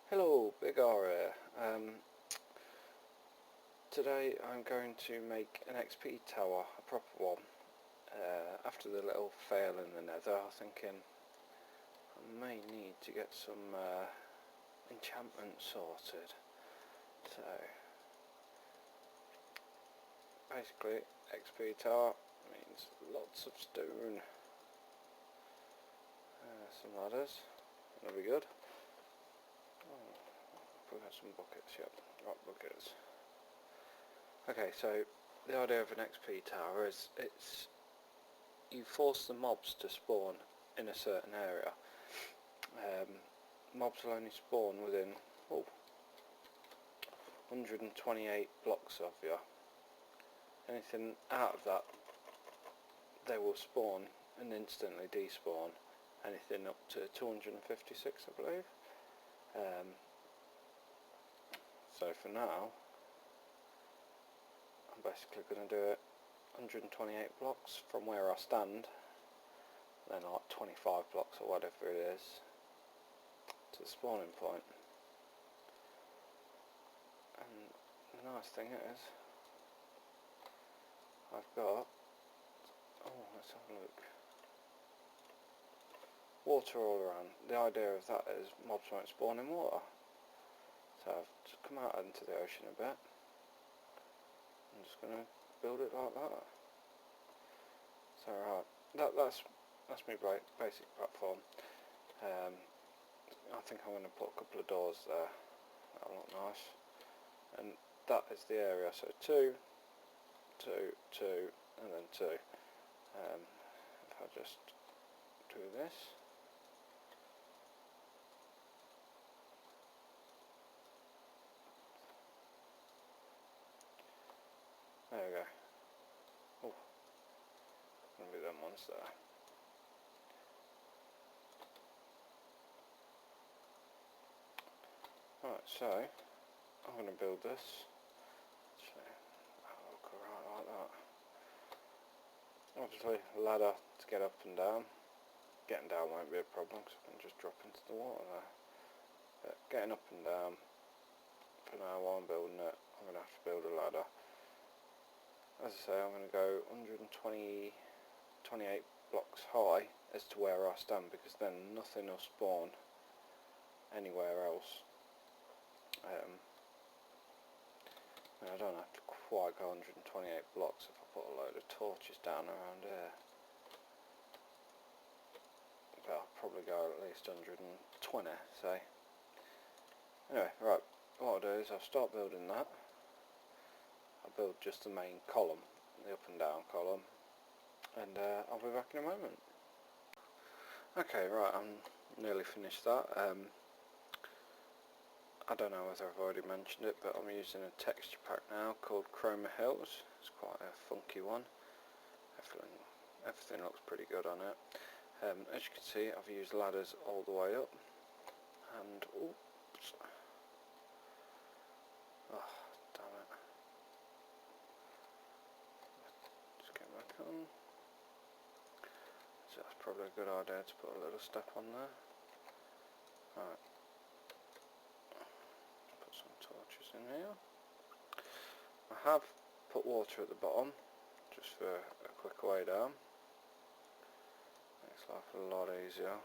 Hello, Big R here. Today I'm going to make an XP tower, a proper one. After the little fail in the nether, I'm thinking I may need to get some enchantment sorted. So, basically, XP tower means lots of stone. Some ladders, that'll be good. We've got some buckets, yep, rock buckets. Okay, so the idea of an XP tower is you force the mobs to spawn in a certain area. Mobs will only spawn within 128 blocks of you. Anything out of that, they will spawn and instantly despawn. Anything up to 256, I believe. So for now, I'm basically going to do it 128 blocks from where I stand, then like 25 blocks or whatever it is to the spawning point. And the nice thing is, I've got, let's have a look, water all around. The idea of that is mobs won't spawn in water. So I've just come out into the ocean a bit. I'm just going to build it like that. So right, that's my basic platform. I think I'm going to put a couple of doors there. That'll look nice. And that is the area. So 2, 2, 2, and then 2. If I just do this. There we go. Oh, gonna be them ones there. Right, so I'm going to build this. Actually, that'll look alright like that. Obviously, a ladder to get up and down. Getting down won't be a problem because I can just drop into the water there. But getting up and down, for now while I'm building it, I'm going to have to build a ladder. As I say, I'm going to go 28 blocks high as to where I stand, because then nothing will spawn anywhere else. I don't have to quite go 128 blocks if I put a load of torches down around here. But I'll probably go at least 120, say. Anyway, right, what I'll do is I'll start building that. I'll build just the main column, the up and down column, and I'll be back in a moment. Okay, right, I'm nearly finished that. I don't know whether I've already mentioned it, but I'm using a texture pack now called Chroma Hills. It's quite a funky one. Everything looks pretty good on it. As you can see, I've used ladders all the way up, and oops. Oh, damn it. Just get back on. So that's probably a good idea to put a little step on there. Right. Put some torches in here. I have put water at the bottom, just for a quick way down. Makes life a lot easier.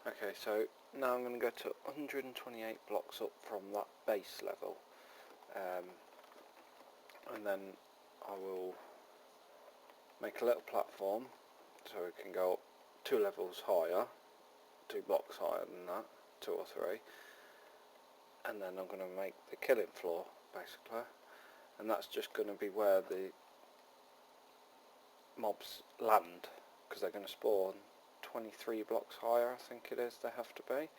Okay, so now I'm going to go to 128 blocks up from that base level. And then I will make a little platform so it can go up 2 levels higher, 2 blocks higher than that, 2 or 3, and then I'm going to make the killing floor basically, and that's just going to be where the mobs land, because they're going to spawn 23 blocks higher, I think it is they have to be,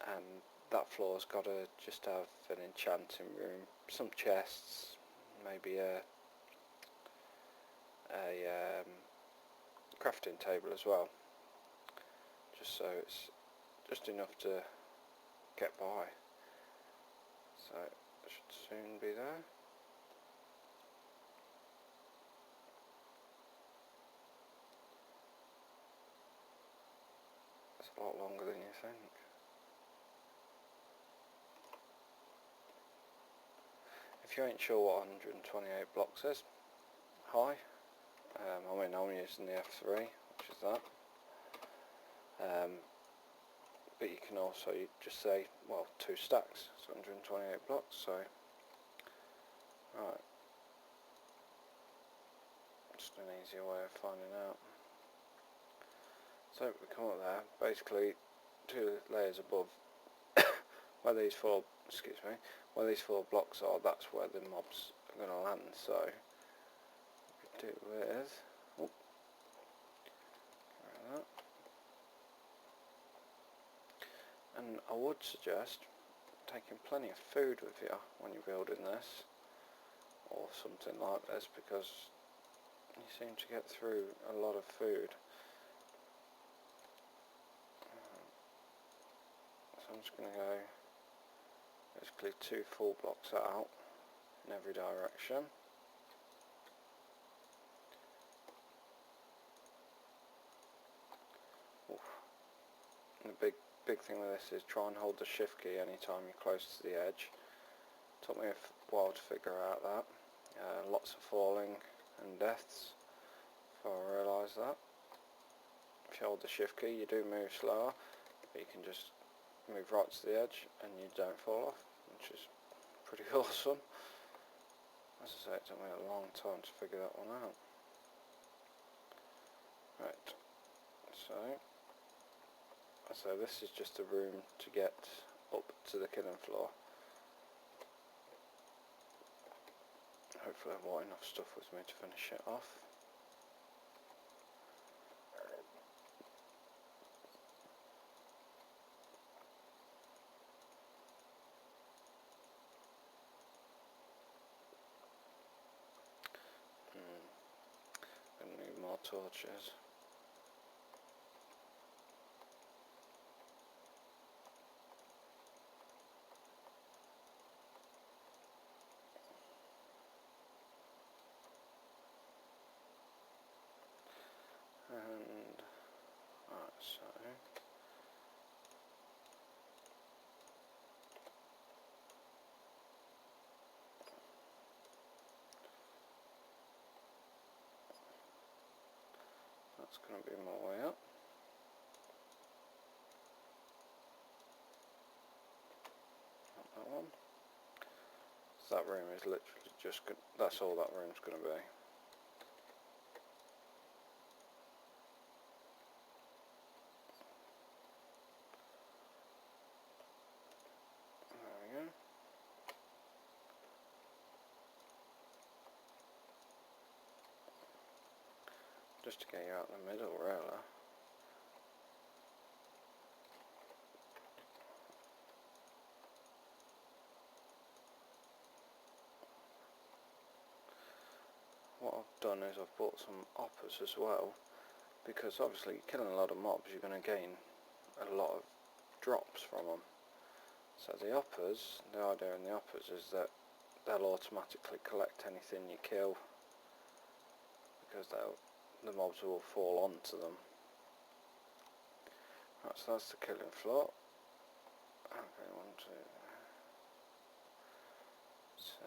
and that floor's got to just have an enchanting room, some chests, maybe a crafting table as well, just so it's just enough to get by. So it should soon be there. It's a lot longer than you think. you ain't sure what 128 blocks is, high, I mean I'm using the F3, which is that, but you can also just say, well, 2 stacks, it's 128 blocks, so, right, just an easier way of finding out. So we come up there, basically 2 layers above where these 4, where these 4 blocks are, that's where the mobs are going to land, so we could do with, like that. And I would suggest taking plenty of food with you when you're building this, or something like this, because you seem to get through a lot of food. So I'm just going to go basically 2 full blocks out in every direction. Oof. And the big thing with this is try and hold the shift key anytime you're close to the edge. Took me a while to figure out that. Lots of falling and deaths before I realised that. If you hold the shift key you do move slower, but you can just move right to the edge and you don't fall off, which is pretty awesome. As I say, it took me a long time to figure that one out. Right, so this is just a room to get up to the killing floor. Hopefully I've got enough stuff with me to finish it off. Gonna need more torches. And right, so that's going to be my way up. Not that one. So that room is literally just good. That's all that room's going to be. There we go. Just to get you out in the middle, really. What I've done is I've bought some hoppers as well, because obviously killing a lot of mobs you're going to gain a lot of drops from them. So the hoppers, the idea in the hoppers is that they'll automatically collect anything you kill, because the mobs will fall onto them. Right, so that's the killing floor. Okay, 1, 2. So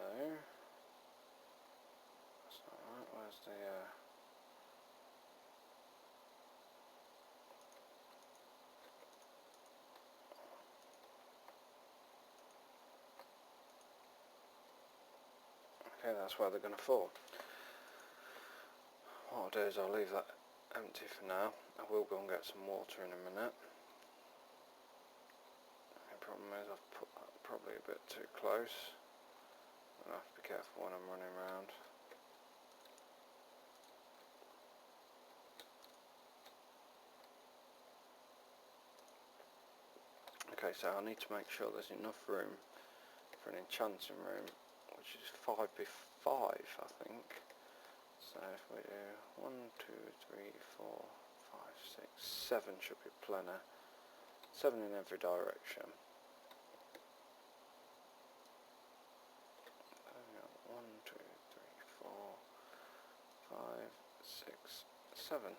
that's not right. Where's the okay, that's where they're going to fall. What I'll do is I'll leave that empty for now. I will go and get some water in a minute. The problem is I've put that probably a bit too close. I'll have to be careful when I'm running around. Okay, so I need to make sure there's enough room for an enchanting room, which is 5x5, I think. So if we do 1, 2, 3, 4, 5, 6, 7 should be plenty. 7 in every direction. 1, 2, 3, 4, 5, 6, 7.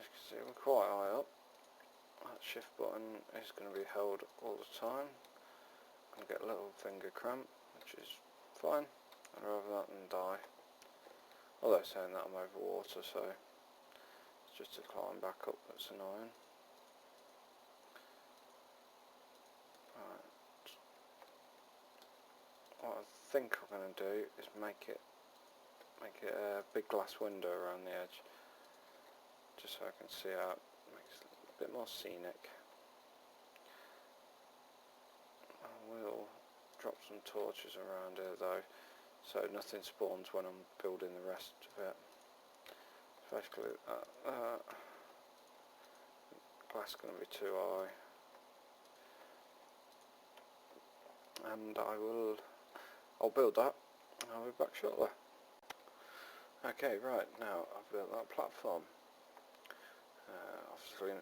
as you can see, we're quite high up. That shift button is going to be held all the time. I'm going to get a little finger cramp, which is fine. I'd rather that than die. Although saying that, I'm over water, so it's just to climb back up that's annoying. Right. What I think I'm going to do is make it a big glass window around the edge, just so I can see out. Makes it a bit more scenic. I will drop some torches around here though, so nothing spawns when I'm building the rest of it. Basically, glass going to be too high, and I'll build that, and I'll be back shortly. Okay, right, now I've built that platform. Obviously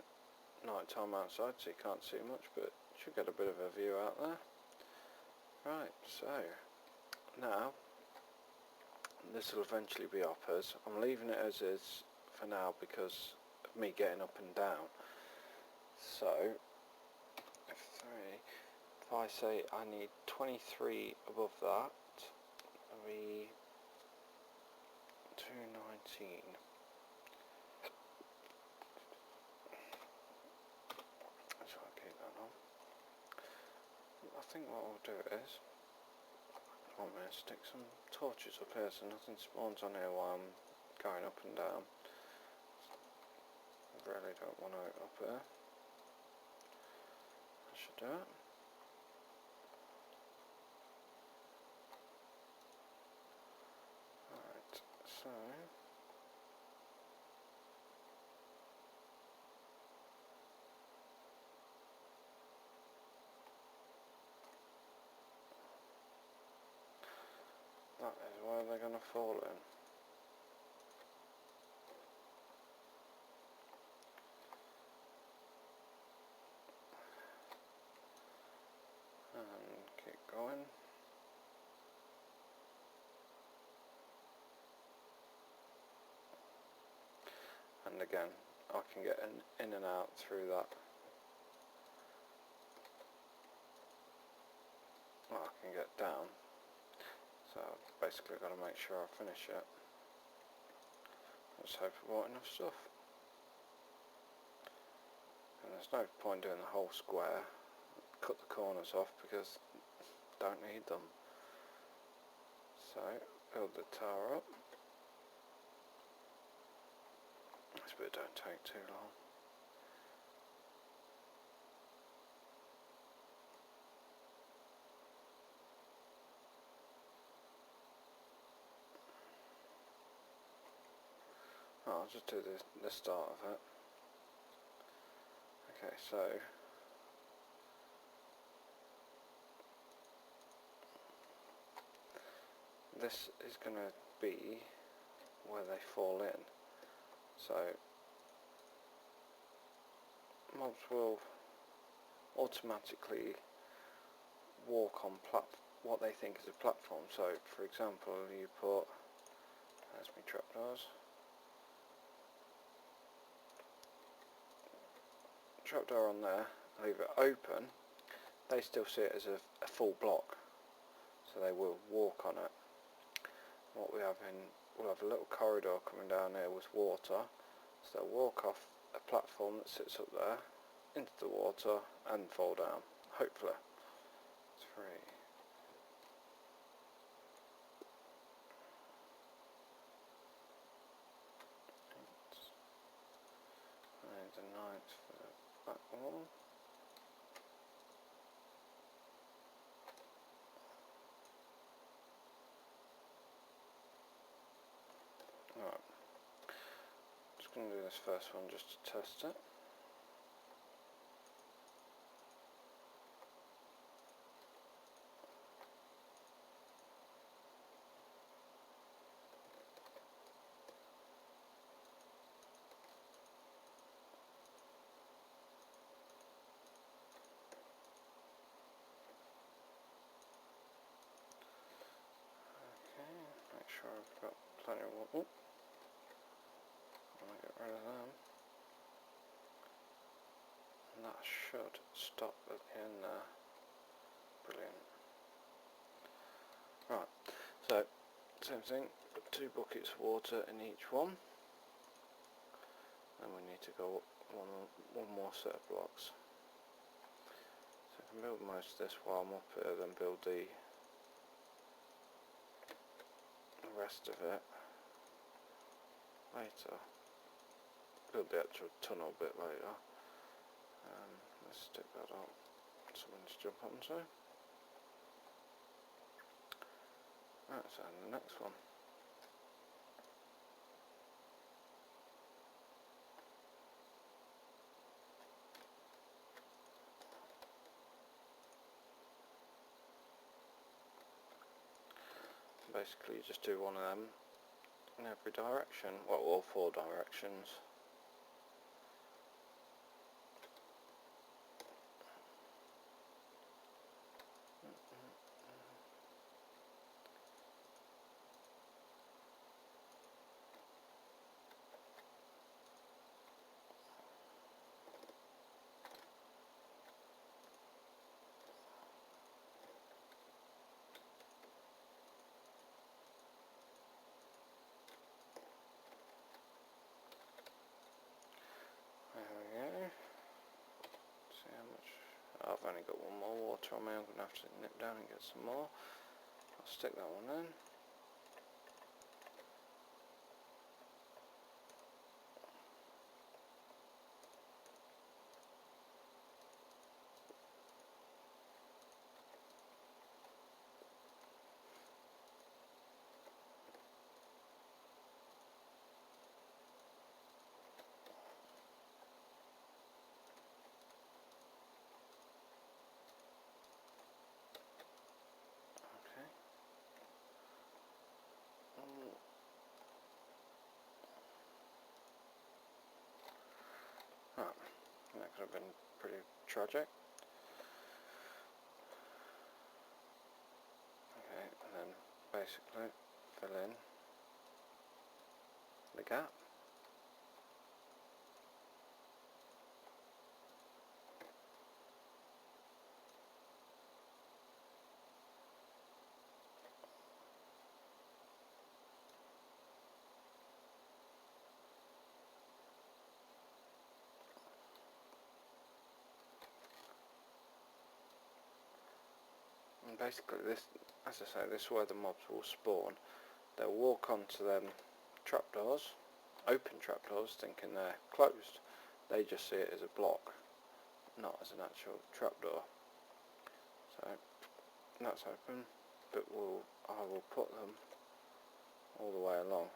night time outside, so you can't see much, but you should get a bit of a view out there. Right, so now this will eventually be uppers. I'm leaving it as is for now because of me getting up and down. So if I say I need 23 above that, that'll be 219. So I'll keep that on. I think what I'll do is I'm going to stick some torches up here so nothing spawns on here while I'm going up and down. I really don't want to up here. I should do it. Alright, so that is where they're going to fall in. And keep going. And again, I can get in and out through that. Well, I can get down. So I've basically got to make sure I finish it. Let's hope I've bought enough stuff. And there's no point doing the whole square. Cut the corners off because don't need them. So build the tower up. This bit don't take too long. Oh, I'll just do the start of it. Okay, so this is going to be where they fall in. So mobs will automatically walk on what they think is a platform. So for example, you put, there's my trapdoors, trapdoor on there, leave it open, they still see it as a full block, so they will walk on it. What we have we'll have a little corridor coming down here with water, so they'll walk off a platform that sits up there into the water and fall down, hopefully. 3. And the 9th for the back wall. Alright, just going to do this first one just to test it. Make sure I've got plenty of water. I'm going to get rid of them. and that should stop at the end there. Brilliant. Right, so same thing, put 2 buckets of water in each one, and we need to go up one more set of blocks. So I can build most of this while I'm up here, then build the rest of it later. Build the actual tunnel bit later. Let's stick that up. Something to jump onto. Right, so the next one. Basically you just do one of them in every direction, well, all 4 directions. There we go. See how much. I've only got one more water on me, I'm going to have to nip down and get some more. I'll stick that one in. Okay. Right, that could have been pretty tragic. Okay, and then basically fill in the gap. And basically this, as I say, this is where the mobs will spawn. They'll walk onto them trapdoors, open trapdoors, thinking they're closed. They just see it as a block, not as an actual trapdoor. So that's open, but I will put them all the way along.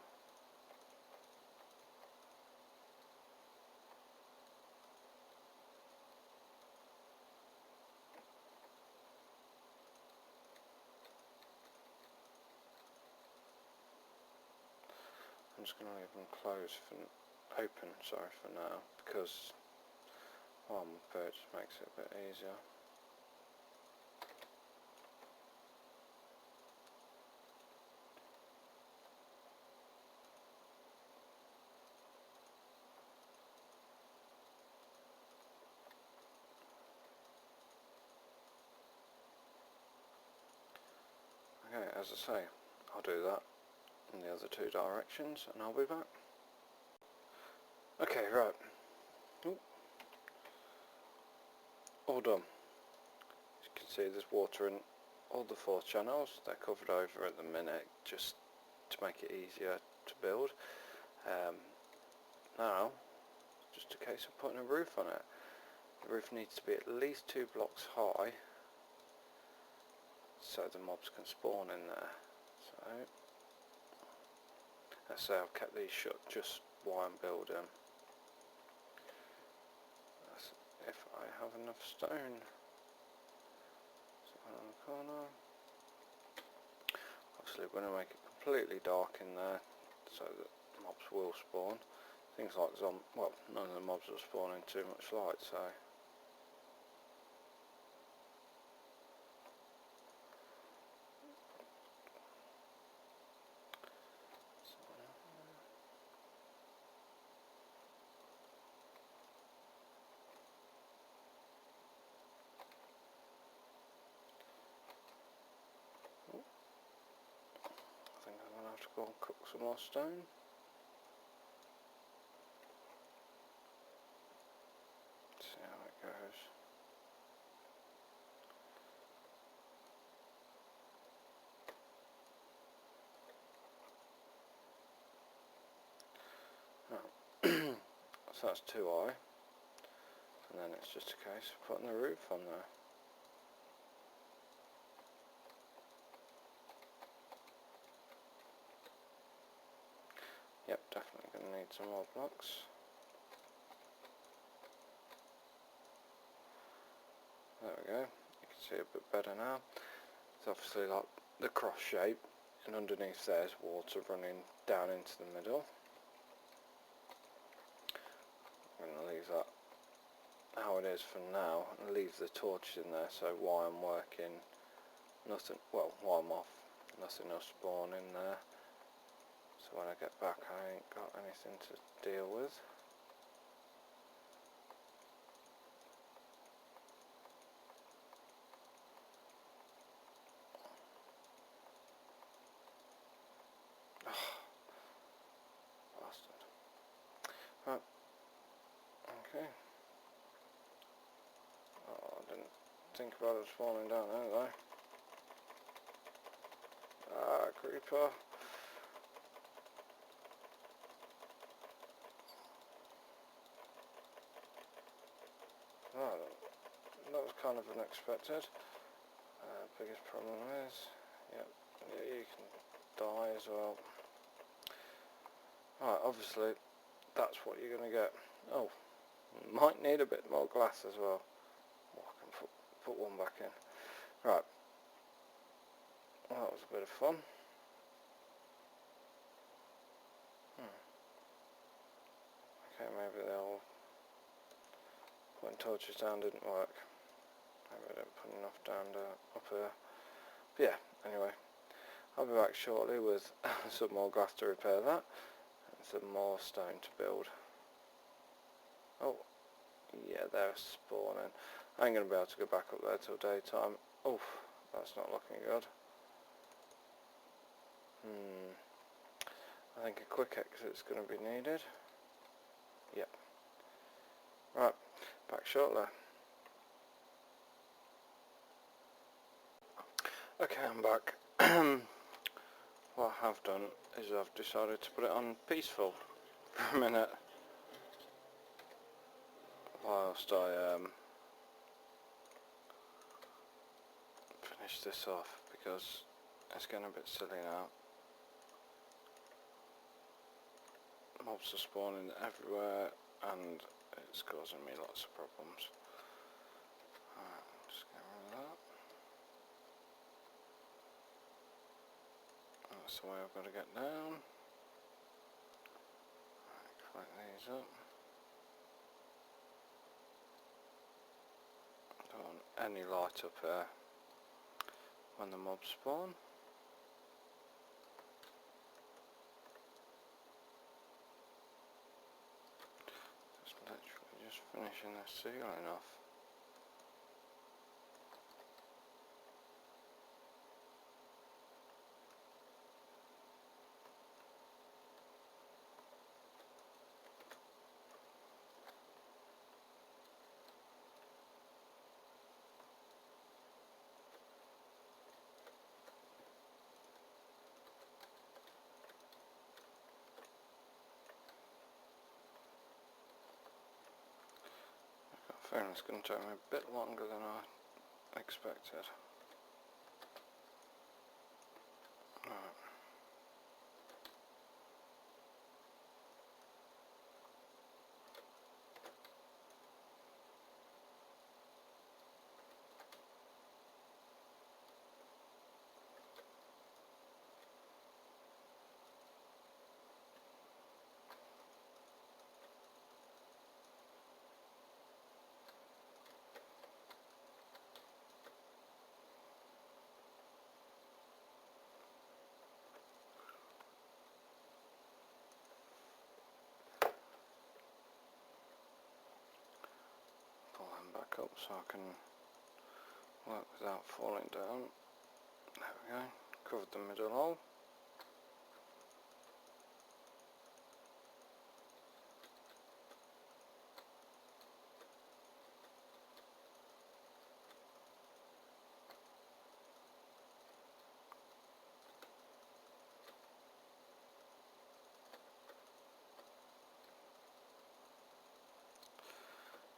I'm just going to leave them closed open, sorry, for now, because while I'm up there it just makes it a bit easier. Okay, as I say, I'll do that in the other 2 directions and I'll be back. Okay, right. Ooh. All done. As you can see, there's water in all the 4 channels. They're covered over at the minute just to make it easier to build. Now, it's just a case of putting a roof on it. The roof needs to be at least 2 blocks high so the mobs can spawn in there. So, let's say I've kept these shut just while I'm building. That's if I have enough stone. So on the corner. Obviously we're going to make it completely dark in there so that mobs will spawn. Things like well, none of the mobs will spawn in too much light, so to go and cook some more stone. See how it goes. So that's too high, and then it's just a case of putting the roof on there. Yep, definitely going to need some more blocks. There we go, you can see a bit better now. It's obviously like the cross shape, and underneath there's water running down into the middle. I'm going to leave that how it is for now and leave the torches in there, so while I'm working, nothing, well, while I'm off, nothing will spawn in there, so when I get back I ain't got anything to deal with. Bastard. Right, okay. Oh, I didn't think about it falling down there, did I? Ah, creeper. Oh, that was kind of unexpected. Biggest problem is, yep, yeah, you can die as well. Right, obviously, that's what you're going to get. Oh, might need a bit more glass as well. Oh, I can put one back in. Right, well, that was a bit of fun. Okay, maybe they'll putting torches down didn't work. Maybe I didn't put enough down up here. But yeah, anyway, I'll be back shortly with some more glass to repair that and some more stone to build. Oh, yeah, they're spawning. I ain't going to be able to go back up there till daytime. Oh, that's not looking good. I think a quick exit's going to be needed. Yep. Right, back shortly. Okay, I'm back. What I have done is I've decided to put it on peaceful for a minute whilst I finish this off, because it's getting a bit silly now. Mobs are spawning everywhere and it's causing me lots of problems. Just get rid of that. That's the way I've got to get down. Collect these up. Don't want any light up here when the mobs spawn. Literally just finishing the ceiling off. I've got a feeling it's going to take me a bit longer than I expected. Right. Pull them back up so I can work without falling down. There we go, covered the middle hole.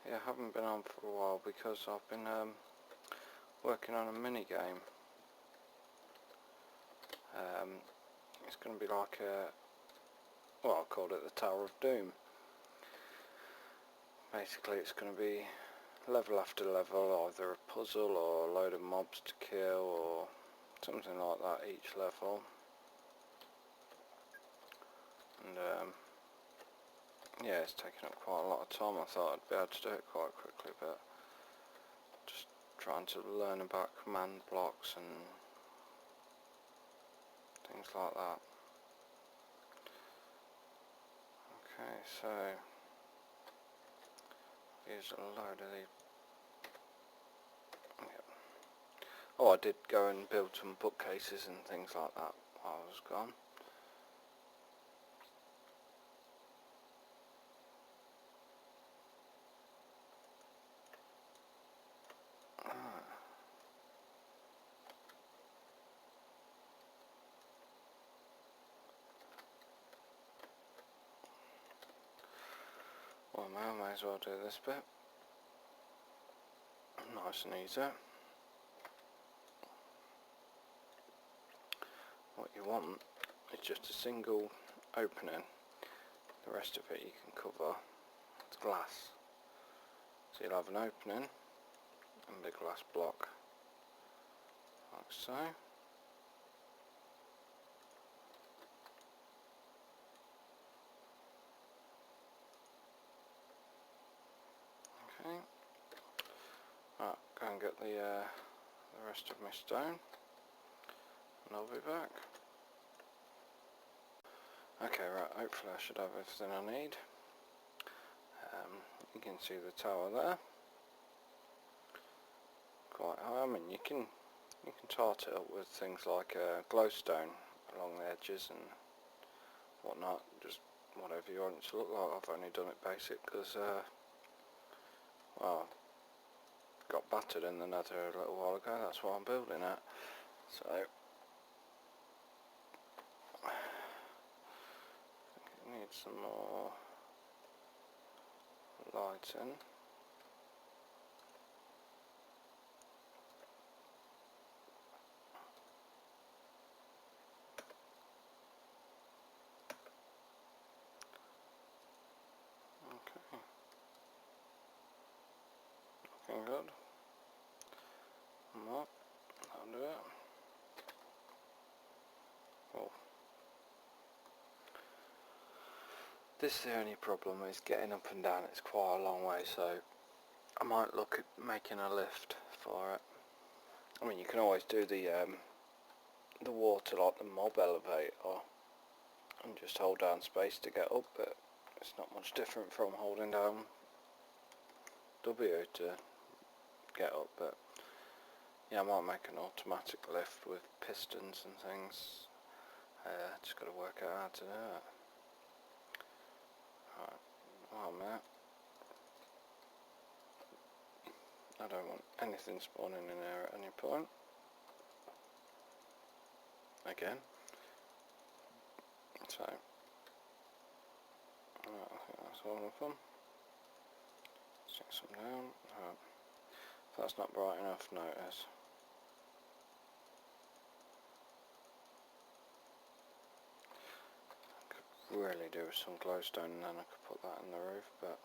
yeah, I haven't been on for a while because I've been working on a mini game. It's going to be like well, I called it the Tower of Doom. Basically it's going to be level after level, either a puzzle or a load of mobs to kill or something like that each level. And yeah, it's taken up quite a lot of time. I thought I'd be able to do it quite quickly, but just trying to learn about command blocks and things like that. Okay, so here's a load of these. Yep. Oh, I did go and build some bookcases and things like that while I was gone. Well, I may as well do this bit. Nice and easy. What you want is just a single opening. The rest of it you can cover with glass. So you'll have an opening and a glass block, like so. Okay. Right, go and get the rest of my stone, and I'll be back. Okay, right, hopefully I should have everything I need. You can see the tower there, quite high. I mean, you can tart it up with things like glowstone along the edges and whatnot, just whatever you want it to look like. I've only done it basic because, well, got battered in the nether a little while ago. That's what I'm building at. So it needs some more lighting. Okay, looking good. Well, that'll do it. Oh. This is the only problem, is getting up and down. It's quite a long way, so I might look at making a lift for it. I mean, you can always do the water like the mob elevator and just hold down space to get up, but it's not much different from holding down W to get up. But yeah, I might make an automatic lift with pistons and things. Just got to work out how to do it. Right, well, mate, I don't want anything spawning in there at any point. Again. So, right, I think that's all of them. Stick some down. Right. If that's not bright enough, notice. I could really do with some glowstone, and then I could put that in the roof, but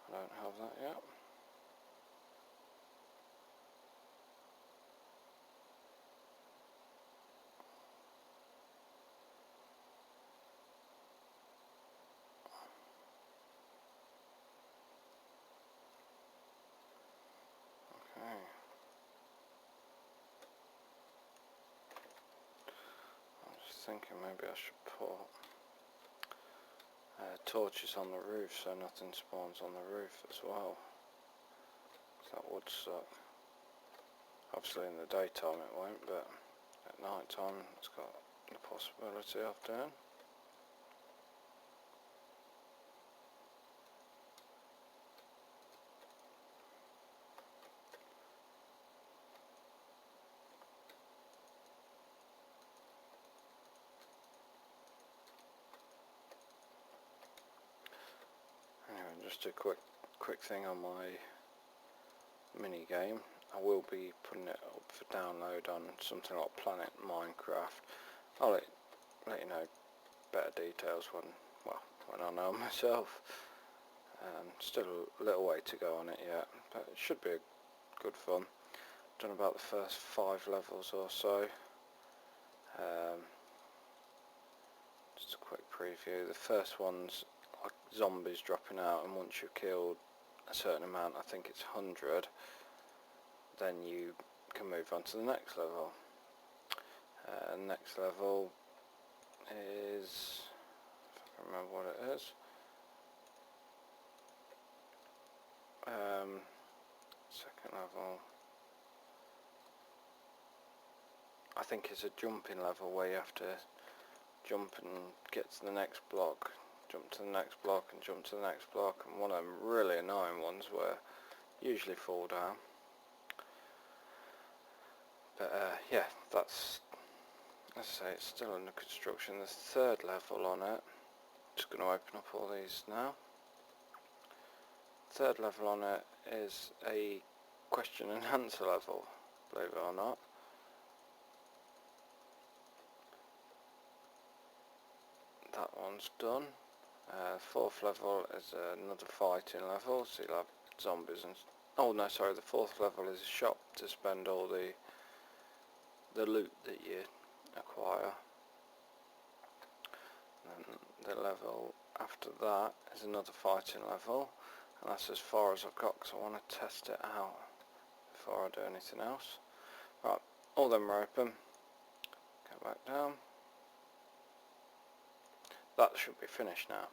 I don't have that yet. Okay. I'm just thinking maybe I should put torches on the roof so nothing spawns on the roof as well. That would suck. Obviously in the daytime it won't, but at night time it's got the possibility of doing. Anyway, just a quick quick thing on my mini game. I will be putting it up for download on something like Planet Minecraft. I'll let you know better details when I know myself. Still a little way to go on it yet, but it should be good fun. Done about the first 5 levels or so. Just a quick preview. The first one's like zombies dropping out, and once you've killed a certain amount, I think it's 100, then you can move on to the next level. Next level is, if I can remember what it is, second level, I think it's a jumping level where you have to jump and get to the next block, jump to the next block and jump to the next block, and one of them really annoying ones where you usually fall down. But yeah, that's, as I say, it's still under construction. There's a third level on it. Just going to open up all these now. Third level on it is a question and answer level, believe it or not. That one's done. Fourth level is another fighting level, so you'll have zombies and... oh no, sorry, the fourth level is a shop to spend all the loot that you acquire. And the level after that is another fighting level, and that's as far as I've got because I want to test it out before I do anything else. Right, all them are open. Go back down. That should be finished now.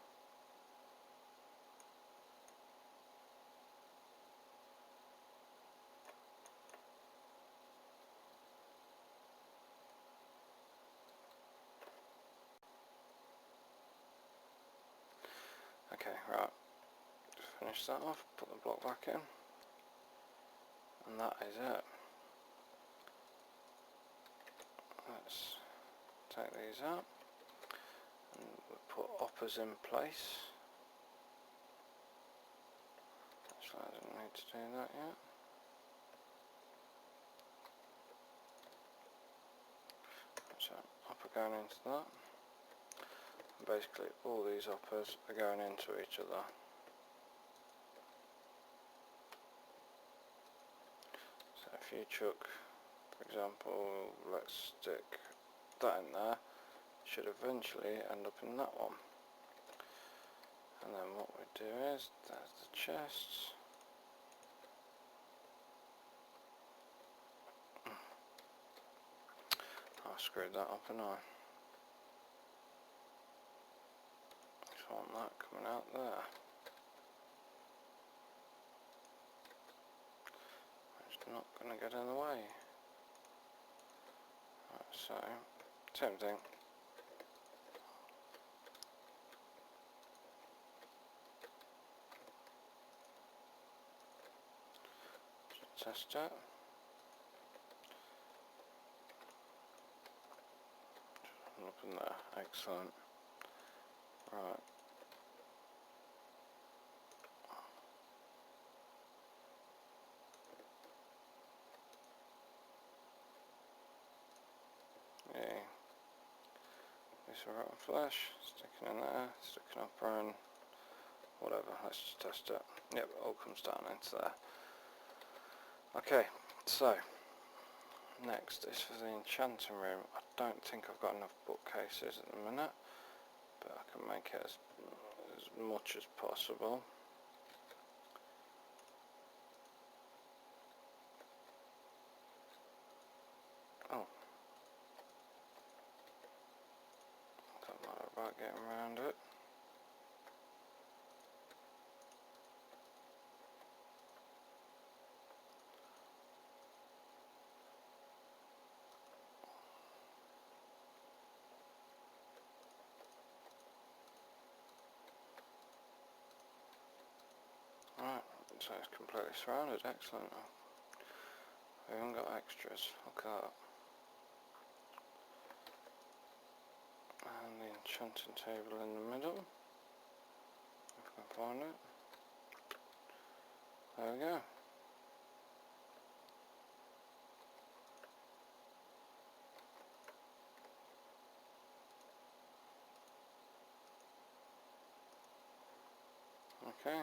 Okay, right, just finish that off, put the block back in, and that is it. Let's take these out, and we'll put hoppers in place. Actually, I don't need to do that yet. So, hopper going into that. And basically, all these hoppers are going into each other. So if you chuck, for example, let's stick that in there, should eventually end up in that one. And then what we do is, there's the chests. I screwed that up, and I just want that coming out there. It's not going to get in the way. Right, so, same thing. Just test it. Up in there, excellent. Right. Yeah. This rotten flesh, sticking in there, sticking up around, whatever, let's just test it. Yep, it all comes down into there. Okay, so, next is for the enchanting room. I don't think I've got enough bookcases at the minute, but I can make it as much as possible. Oh, don't matter about getting around it. Right, so it's completely surrounded, excellent. I haven't got extras, look at that. And the enchanting table in the middle, if I can find it. There we go. Okay.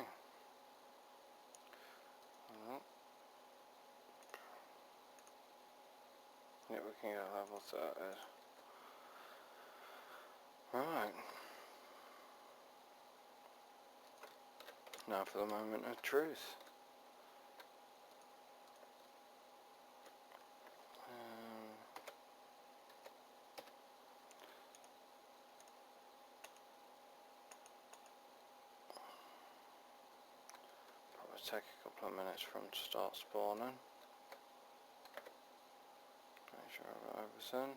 Well, yeah, we can get level 30. Right. Now for the moment of truth. Probably take a couple of minutes for them to start spawning. Make sure I've got everything.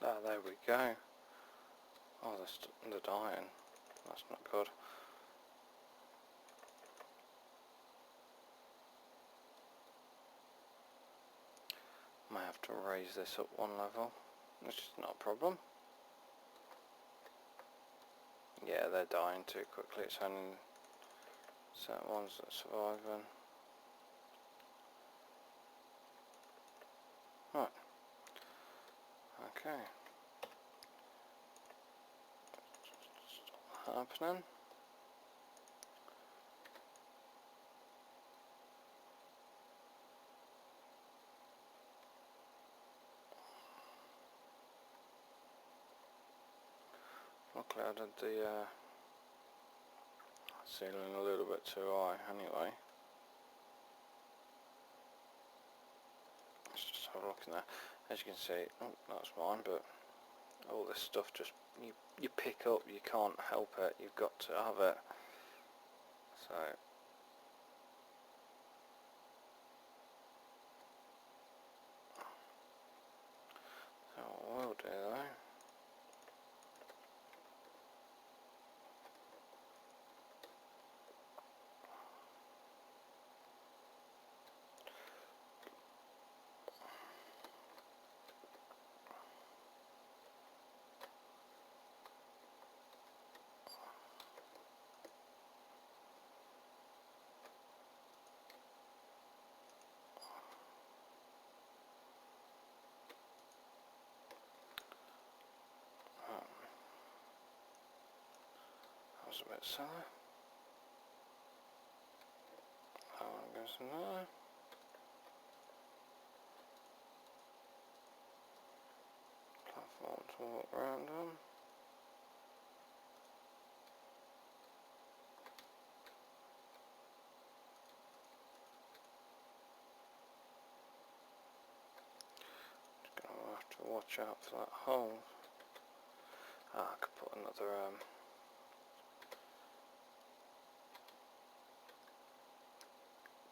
Ah, there we go. Oh, they're dying. That's not good. May have to raise this up one level, which is not a problem. Yeah, they're dying too quickly. It's only certain ones that are surviving. Right. Okay. Stop happening. Luckily I did the ceiling a little bit too high anyway. Let's just have a look in there. As you can see, oh, that's mine, but all this stuff just you pick up, you can't help it, you've got to have it. So what we'll do though, that was a bit silly. That one goes in there. Platform to walk around on. Just gonna have to watch out for that hole. Ah, I could put another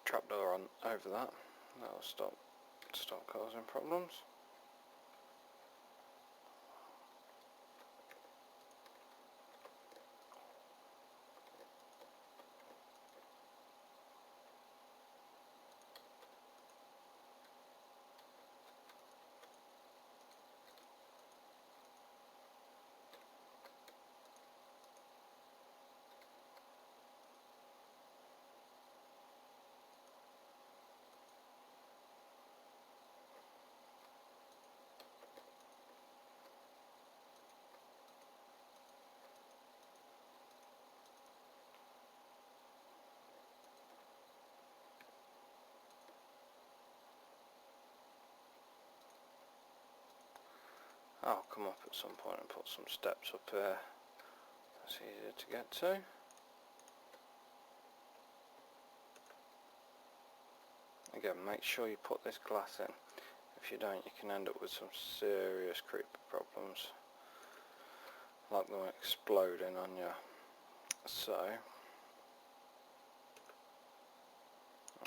trapdoor on over that. That'll stop causing problems. I'll come up at some point and put some steps up here. That's easier to get to. Again, make sure you put this glass in. If you don't, you can end up with some serious creeper problems, like them exploding on you. So,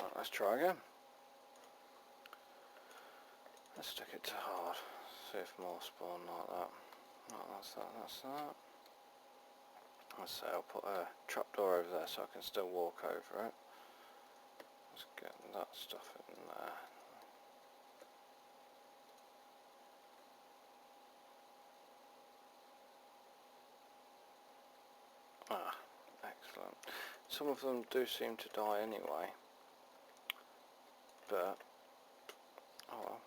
right, let's try again. Let's stick it to hard. See if more spawn like that. Right, that's that, that's that. Let's say I'll put a trapdoor over there so I can still walk over it. Let's get that stuff in there. Ah, excellent. Some of them do seem to die anyway, but oh well.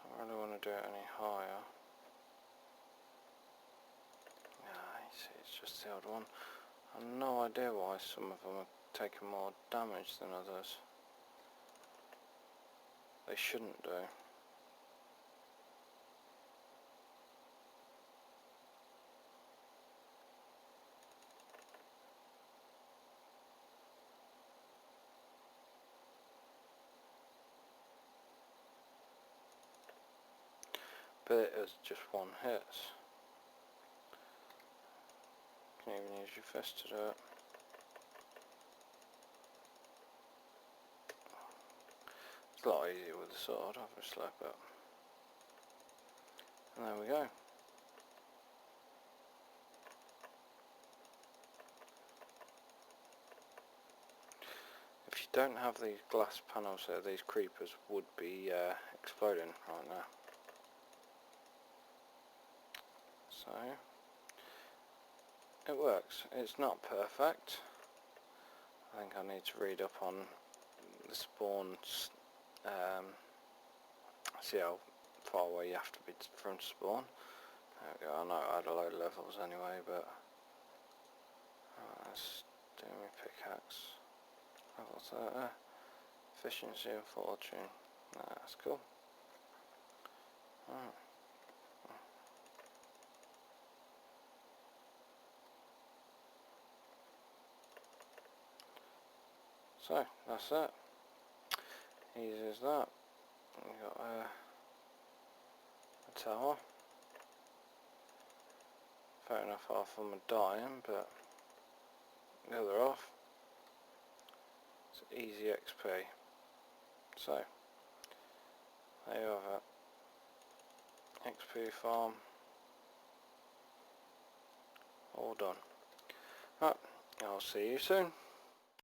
Don't really want to do it any higher. Ah, you see, it's just the odd one. I have no idea why some of them are taking more damage than others. They shouldn't do. But it was just one hit. You can even use your fist to do it. It's a lot easier with the sword, obviously, but... And there we go. If you don't have these glass panels here, these creepers would be exploding right now. So, it works. It's not perfect. I think I need to read up on the spawns, see how far away you have to be from spawn. There we go. I know I had a load of levels anyway, but let's do my pickaxe. Level 30. Efficiency and fortune. That's cool. Alright. So, that's it. Easy as that. We've got a tower. Fair enough, half of them are dying, but the other half, it's easy XP. So, there you have it. XP farm. All done. Right, I'll see you soon.